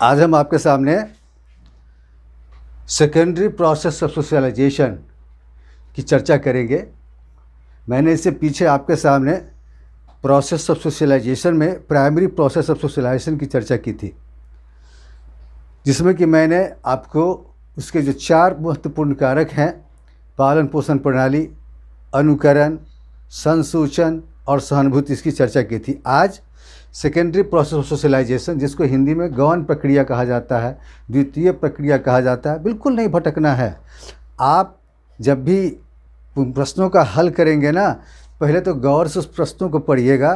आज हम आपके सामने सेकेंडरी प्रोसेस ऑफ सोशलाइजेशन की चर्चा करेंगे। मैंने इससे पीछे आपके सामने प्रोसेस ऑफ सोशलाइजेशन में प्राइमरी प्रोसेस ऑफ सोशलाइजेशन की चर्चा की थी, जिसमें कि मैंने आपको उसके जो 4 महत्वपूर्ण कारक हैं, पालन पोषण प्रणाली, अनुकरण, संसूचन और सहानुभूति, इसकी चर्चा की थी। आज सेकेंडरी प्रोसेस ऑफ सोशलाइजेशन, जिसको हिंदी में गौण प्रक्रिया कहा जाता है, द्वितीय प्रक्रिया कहा जाता है, बिल्कुल नहीं भटकना है। आप जब भी प्रश्नों का हल करेंगे ना, पहले तो गौर से उस प्रश्नों को पढ़िएगा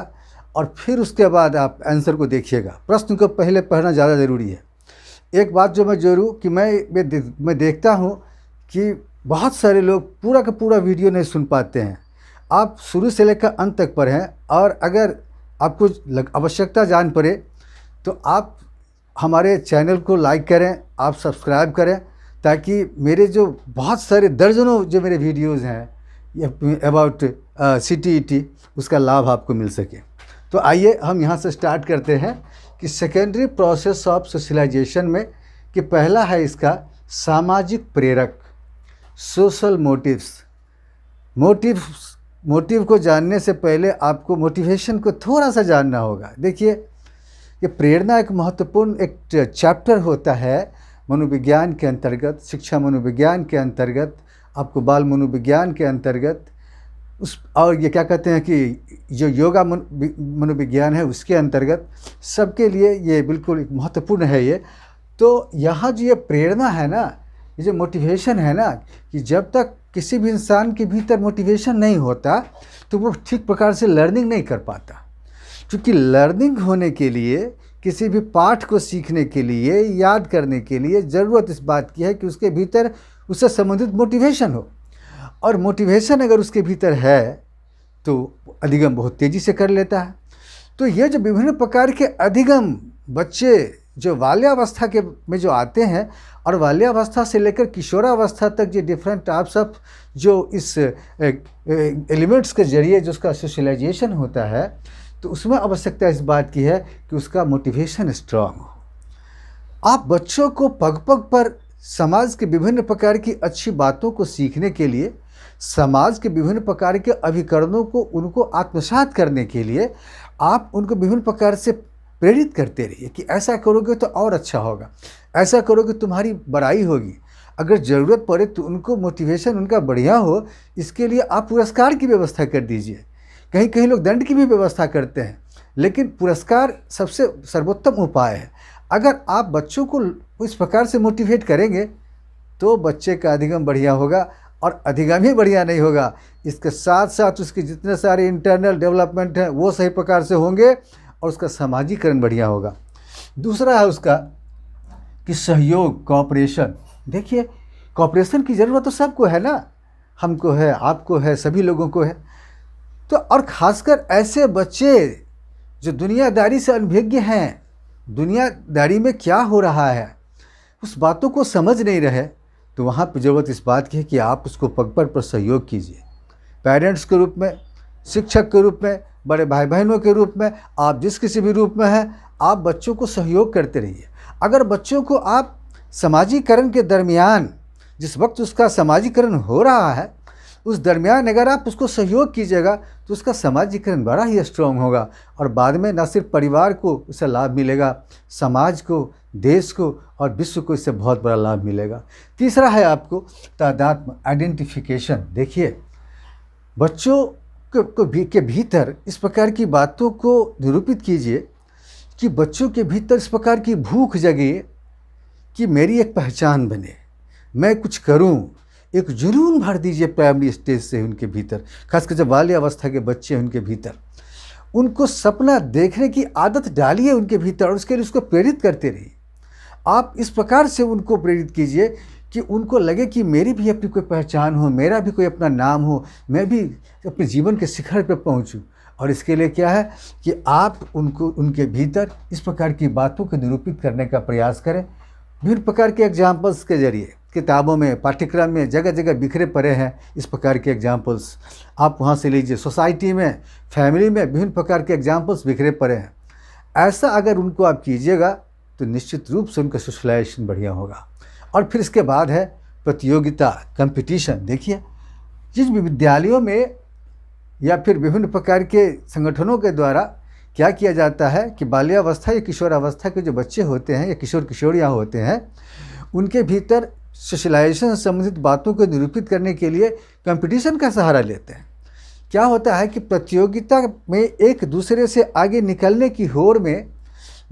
और फिर उसके बाद आप आंसर को देखिएगा। प्रश्न को पहले पढ़ना ज़्यादा ज़रूरी है। एक बात जो मैं जोड़ूँ कि मैं देखता हूँ कि बहुत सारे लोग पूरा का पूरा वीडियो नहीं सुन पाते हैं। आप शुरू से लेकर अंत तक पढ़ें और अगर आपको आवश्यकता जान पड़े तो आप हमारे चैनल को लाइक करें, आप सब्सक्राइब करें, ताकि मेरे जो बहुत सारे दर्जनों जो मेरे वीडियोज़ हैं अबाउट CTET, उसका लाभ आपको मिल सके। तो आइए हम यहाँ से स्टार्ट करते हैं कि सेकेंडरी प्रोसेस ऑफ सोशलाइजेशन में कि पहला है इसका सामाजिक प्रेरक, सोशल मोटिव्स। मोटिव को जानने से पहले आपको मोटिवेशन को थोड़ा सा जानना होगा। देखिए, ये प्रेरणा एक महत्वपूर्ण एक चैप्टर होता है मनोविज्ञान के अंतर्गत, शिक्षा मनोविज्ञान के अंतर्गत, आपको बाल मनोविज्ञान के अंतर्गत उस, और ये क्या कहते हैं कि जो योगा मनोविज्ञान है उसके अंतर्गत, सबके लिए ये बिल्कुल एक महत्वपूर्ण है ये। तो यहाँ जो ये प्रेरणा है ना, ये जो मोटिवेशन है ना, कि जब तक किसी भी इंसान के भीतर मोटिवेशन नहीं होता तो वो ठीक प्रकार से लर्निंग नहीं कर पाता। क्योंकि लर्निंग होने के लिए, किसी भी पाठ को सीखने के लिए, याद करने के लिए ज़रूरत इस बात की है कि उसके भीतर उससे संबंधित मोटिवेशन हो। और मोटिवेशन अगर उसके भीतर है तो अधिगम बहुत तेज़ी से कर लेता है। तो ये जो विभिन्न प्रकार के अधिगम बच्चे जो बाल्यावस्था के में जो आते हैं, और बाल्यावस्था से लेकर किशोरावस्था तक जो डिफरेंट टाइप्स ऑफ जो इस एलिमेंट्स के जरिए जो उसका सोशलाइजेशन होता है, तो उसमें आवश्यकता इस बात की है कि उसका मोटिवेशन स्ट्रांग हो। आप बच्चों को पग पग पर समाज के विभिन्न प्रकार की अच्छी बातों को सीखने के लिए, समाज के विभिन्न प्रकार के अभिकरणों को उनको आत्मसात करने के लिए आप उनको विभिन्न प्रकार से प्रेरित करते रहिए कि ऐसा करोगे तो और अच्छा होगा, ऐसा करोगे तुम्हारी बड़ाई होगी। अगर ज़रूरत पड़े तो उनको मोटिवेशन उनका बढ़िया हो, इसके लिए आप पुरस्कार की व्यवस्था कर दीजिए। कहीं कहीं लोग दंड की भी व्यवस्था करते हैं, लेकिन पुरस्कार सबसे सर्वोत्तम उपाय है। अगर आप बच्चों को इस प्रकार से मोटिवेट करेंगे तो बच्चे का अधिगम बढ़िया होगा, और अधिगम ही बढ़िया नहीं होगा, इसके साथ साथ उसके जितने सारे इंटरनल डेवलपमेंट हैं वो सही प्रकार से होंगे और उसका सामाजिकरण बढ़िया होगा। दूसरा है उसका कि सहयोग, कोऑपरेशन। देखिए, कोऑपरेशन की ज़रूरत तो सबको है ना, हमको है, आपको है, सभी लोगों को है। तो और ख़ासकर ऐसे बच्चे जो दुनियादारी से अनभिज्ञ हैं, दुनियादारी में क्या हो रहा है उस बातों को समझ नहीं रहे, तो वहाँ पर ज़रूरत इस बात की है कि आप उसको पग पर सहयोग कीजिए। पेरेंट्स के रूप में, शिक्षक के रूप में, बड़े भाई बहनों के रूप में, आप जिस किसी भी रूप में हैं, आप बच्चों को सहयोग करते रहिए। अगर बच्चों को आप समाजीकरण के दरमियान, जिस वक्त उसका समाजीकरण हो रहा है उस दरमियान अगर आप उसको सहयोग कीजिएगा तो उसका समाजीकरण बड़ा ही स्ट्रॉन्ग होगा, और बाद में न सिर्फ परिवार को इससे लाभ मिलेगा, समाज को, देश को और विश्व को इससे बहुत बड़ा लाभ मिलेगा। तीसरा है आपको तादात्म्य, आइडेंटिफिकेशन। देखिए, बच्चों के भीतर इस प्रकार की बातों को निरूपित कीजिए कि बच्चों के भीतर इस प्रकार की भूख जगे कि मेरी एक पहचान बने, मैं कुछ करूं। एक जुनून भर दीजिए प्राइमरी स्टेज से उनके भीतर, खासकर जब बाल्यावस्था के बच्चे हैं उनके भीतर, उनको सपना देखने की आदत डालिए उनके भीतर और उसके लिए उसको प्रेरित करते रहिए। आप इस प्रकार से उनको प्रेरित कीजिए कि उनको लगे कि मेरी भी अपनी कोई पहचान हो, मेरा भी कोई अपना नाम हो, मैं भी अपने जीवन के शिखर पर पहुंचूं। और इसके लिए क्या है कि आप उनको उनके भीतर इस प्रकार की बातों को निरूपित करने का प्रयास करें। विभिन्न प्रकार के एग्जाम्पल्स के जरिए, किताबों में, पाठ्यक्रम में जगह जगह बिखरे पड़े हैं इस प्रकार के एग्जाम्पल्स, आप वहाँ से लीजिए। सोसाइटी में, फैमिली में विभिन्न प्रकार के एग्जाम्पल्स बिखरे पड़े हैं। ऐसा अगर उनको आप कीजिएगा तो निश्चित रूप से उनका सोशलाइजेशन बढ़िया होगा। और फिर इसके बाद है प्रतियोगिता, कंपटीशन। देखिए, जिस विद्यालयों में या फिर विभिन्न प्रकार के संगठनों के द्वारा क्या किया जाता है कि बाल्यावस्था या किशोरावस्था के जो बच्चे होते हैं या किशोर किशोरियाँ होते हैं, उनके भीतर सोशलाइजेशन से संबंधित बातों को निरूपित करने के लिए कंपटीशन का सहारा लेते हैं। क्या होता है कि प्रतियोगिता में एक दूसरे से आगे निकलने की होड़ में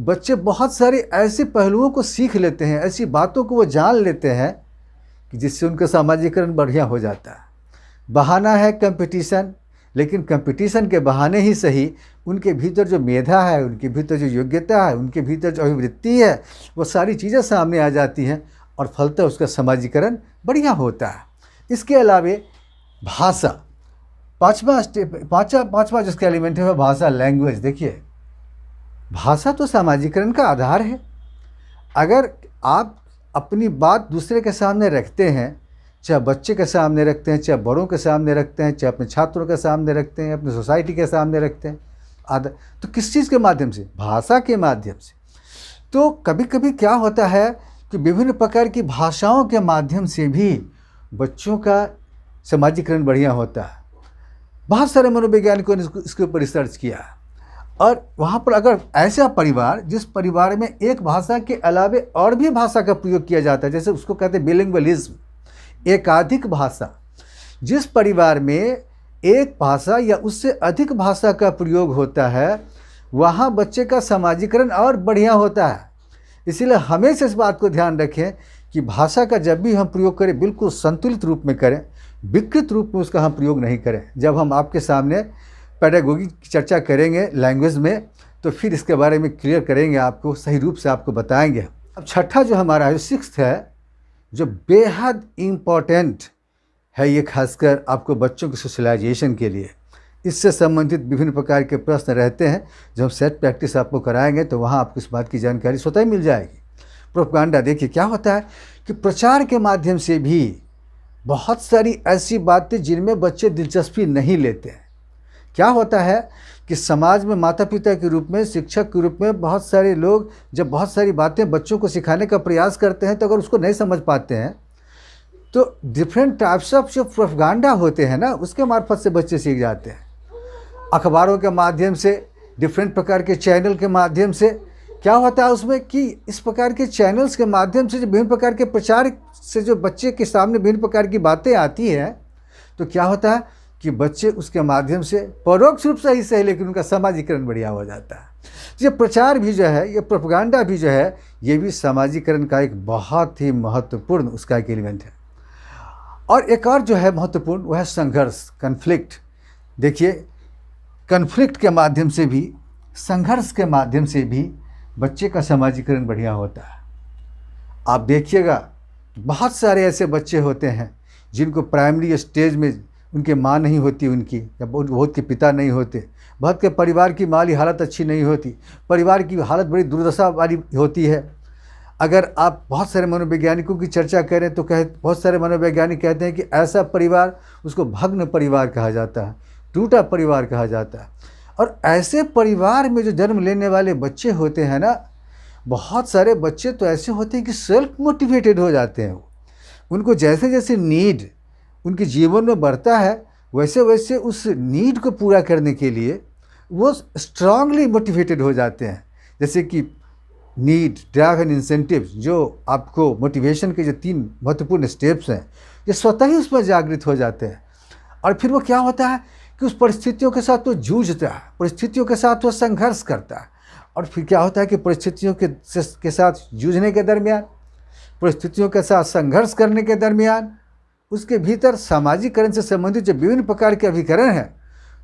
बच्चे बहुत सारे ऐसे पहलुओं को सीख लेते हैं, ऐसी बातों को वो जान लेते हैं कि जिससे उनका सामाजिकरण बढ़िया हो जाता है। बहाना है कंपटीशन, लेकिन कंपटीशन के बहाने ही सही उनके भीतर जो मेधा है, उनके भीतर जो योग्यता है, उनके भीतर जो अभिवृत्ति है, वो सारी चीज़ें सामने आ जाती हैं और फलतः उसका समाजीकरण बढ़िया होता है। इसके अलावे भाषा, पाँचवा जिसका एलिमेंट है वह भाषा, लैंग्वेज। देखिए, भाषा तो समाजीकरण का आधार है। अगर आप अपनी बात दूसरे के सामने रखते हैं, चाहे बच्चे के सामने रखते हैं, चाहे बड़ों के सामने रखते हैं, चाहे अपने छात्रों के सामने रखते हैं, अपनी सोसाइटी के सामने रखते हैं, तो किस चीज़ के माध्यम से? भाषा के माध्यम से। तो कभी कभी क्या होता है कि विभिन्न प्रकार की भाषाओं के माध्यम से भी बच्चों का समाजीकरण बढ़िया होता है। बहुत सारे मनोवैज्ञानिकों ने इसके ऊपर रिसर्च किया और वहाँ पर अगर ऐसा परिवार जिस परिवार में एक भाषा के अलावे और भी भाषा का प्रयोग किया जाता है, जैसे उसको कहते हैं बिलिंगुअलिज्म, एकाधिक भाषा, जिस परिवार में एक भाषा या उससे अधिक भाषा का प्रयोग होता है, वहाँ बच्चे का समाजीकरण और बढ़िया होता है। इसीलिए हमेशा इस बात को ध्यान रखें कि भाषा का जब भी हम प्रयोग करें बिल्कुल संतुलित रूप में करें, विकृत रूप में उसका हम प्रयोग नहीं करें। जब हम आपके सामने पेडागोगी की चर्चा करेंगे लैंग्वेज में, तो फिर इसके बारे में क्लियर करेंगे, आपको सही रूप से आपको बताएंगे। अब छठा जो हमारा है, सिक्स्थ है, जो बेहद इम्पॉर्टेंट है, ये खासकर आपको बच्चों के सोशलाइजेशन के लिए, इससे संबंधित विभिन्न प्रकार के प्रश्न रहते हैं। जब हम सेट प्रैक्टिस आपको कराएंगे तो वहाँ आपको इस बात की जानकारी स्वतः ही मिल जाएगी। प्रोपेगेंडा, देखिए क्या होता है कि प्रचार के माध्यम से भी बहुत सारी ऐसी बातें जिनमें बच्चे दिलचस्पी नहीं लेते हैं। क्या होता है कि समाज में माता पिता के रूप में, शिक्षक के रूप में बहुत सारे लोग जब बहुत सारी बातें बच्चों को सिखाने का प्रयास करते हैं, तो अगर उसको नहीं समझ पाते हैं तो डिफरेंट टाइप्स ऑफ जो प्रोपेगेंडा होते हैं ना, उसके मार्फत से बच्चे सीख जाते हैं। अखबारों के माध्यम से, डिफरेंट प्रकार के चैनल के माध्यम से क्या होता है उसमें कि इस प्रकार के चैनल्स के माध्यम से जो विभिन्न प्रकार के प्रचार से जो बच्चे के सामने विभिन्न प्रकार की बातें आती हैं, तो क्या होता है कि बच्चे उसके माध्यम से परोक्ष रूप से ही सही, लेकिन उनका समाजीकरण बढ़िया हो जाता है। ये प्रचार भी जो है, ये प्रोपेगेंडा भी जो है, ये भी समाजीकरण का एक बहुत ही महत्वपूर्ण उसका एक एलिमेंट है। और एक और जो है महत्वपूर्ण, वह है संघर्ष, कन्फ्लिक्ट। देखिए, कन्फ्लिक्ट के माध्यम से भी, संघर्ष के माध्यम से भी बच्चे का समाजीकरण बढ़िया होता है। आप देखिएगा बहुत सारे ऐसे बच्चे होते हैं जिनको प्राइमरी स्टेज में उनके माँ नहीं होती, उनकी या बहुत के पिता नहीं होते, बहुत के परिवार की माली हालत अच्छी नहीं होती, परिवार की हालत बड़ी दुर्दशा वाली होती है। अगर आप बहुत सारे मनोवैज्ञानिकों की चर्चा करें तो बहुत सारे मनोवैज्ञानिक कहते हैं कि ऐसा परिवार, उसको भग्न परिवार कहा जाता है, टूटा परिवार कहा जाता है। और ऐसे परिवार में जो जन्म लेने वाले बच्चे होते हैं ना, बहुत सारे बच्चे तो ऐसे होते हैं कि सेल्फ मोटिवेटेड हो जाते हैं। उनको जैसे जैसे नीड उनके जीवन में बढ़ता है, वैसे वैसे उस नीड को पूरा करने के लिए वो स्ट्रांगली मोटिवेटेड हो जाते हैं। जैसे कि नीड, ड्राइव एंड इंसेंटिव, जो आपको मोटिवेशन के जो 3 महत्वपूर्ण स्टेप्स हैं, ये स्वतः ही उसमें जागृत हो जाते हैं। और फिर वो क्या होता है कि उस परिस्थितियों के साथ वो जूझता है, परिस्थितियों के साथ वो संघर्ष करता है। और फिर क्या होता है कि परिस्थितियों के साथ जूझने के दरमियान, परिस्थितियों के साथ संघर्ष करने के दरमियान, उसके भीतर सामाजिकरण से संबंधित जो विभिन्न प्रकार के अभिकरण हैं,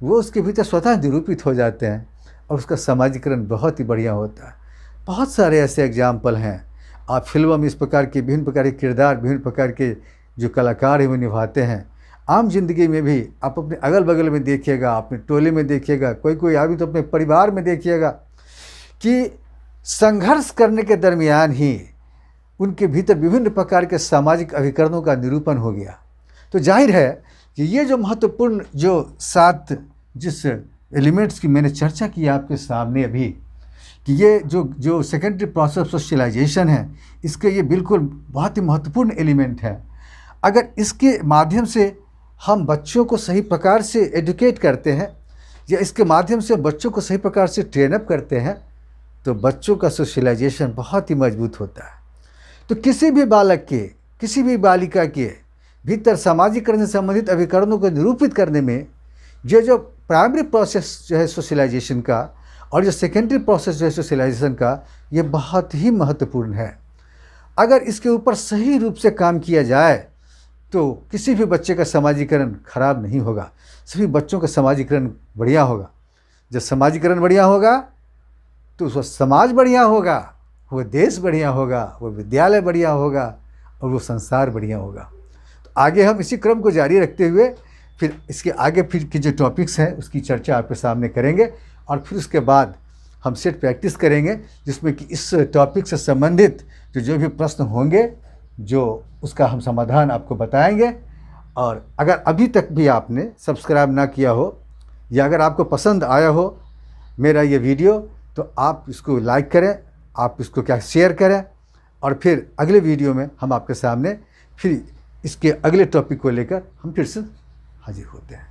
वो उसके भीतर स्वतः निरूपित हो जाते हैं और उसका सामाजिकरण बहुत ही बढ़िया होता है। बहुत सारे ऐसे एग्जाम्पल हैं। आप फिल्मों में इस प्रकार के विभिन्न प्रकार के किरदार, विभिन्न प्रकार के जो कलाकार हैं वो निभाते हैं। आम जिंदगी में भी आप अपने अगल बगल में देखिएगा, अपने टोले में देखिएगा, कोई आदमी तो अपने परिवार में देखिएगा कि संघर्ष करने के दरमियान ही उनके भीतर विभिन्न प्रकार के सामाजिक अभिकरणों का निरूपण हो गया। तो जाहिर है कि ये जो महत्वपूर्ण जो 7 जिस एलिमेंट्स की मैंने चर्चा की आपके सामने अभी, कि ये जो सेकेंडरी प्रोसेस ऑफ सोशलाइजेशन है, इसके ये बिल्कुल बहुत ही महत्वपूर्ण एलिमेंट है। अगर इसके माध्यम से हम बच्चों को सही प्रकार से एजुकेट करते हैं या इसके माध्यम से बच्चों को सही प्रकार से ट्रेन अप करते हैं तो बच्चों का सोशलाइजेशन बहुत ही मजबूत होता है। तो किसी भी बालक के, किसी भी बालिका के भीतर सामाजिकरण से संबंधित अभिकरणों को निरूपित करने में ये जो प्राइमरी प्रोसेस जो है सोशलाइजेशन का और जो सेकेंडरी प्रोसेस जो है सोशलाइजेशन का, ये बहुत ही महत्वपूर्ण है। अगर इसके ऊपर सही रूप से काम किया जाए तो किसी भी बच्चे का सामाजिकरण खराब नहीं होगा, सभी बच्चों का सामाजिकरण बढ़िया होगा। जब सामाजिकरण बढ़िया होगा तो उसका समाज बढ़िया होगा, वो देश बढ़िया होगा, वो विद्यालय बढ़िया होगा और वो संसार बढ़िया होगा। तो आगे हम इसी क्रम को जारी रखते हुए फिर इसके आगे फिर के जो टॉपिक्स हैं उसकी चर्चा आपके सामने करेंगे और फिर उसके बाद हम सेट प्रैक्टिस करेंगे जिसमें कि इस टॉपिक से संबंधित जो भी प्रश्न होंगे जो उसका हम समाधान आपको बताएंगे। और अगर अभी तक भी आपने सब्सक्राइब ना किया हो या अगर आपको पसंद आया हो मेरा ये वीडियो तो आप इसको लाइक करें, आप इसको शेयर करें और फिर अगले वीडियो में हम आपके सामने फिर इसके अगले टॉपिक को लेकर हम फिर से हाजिर होते हैं।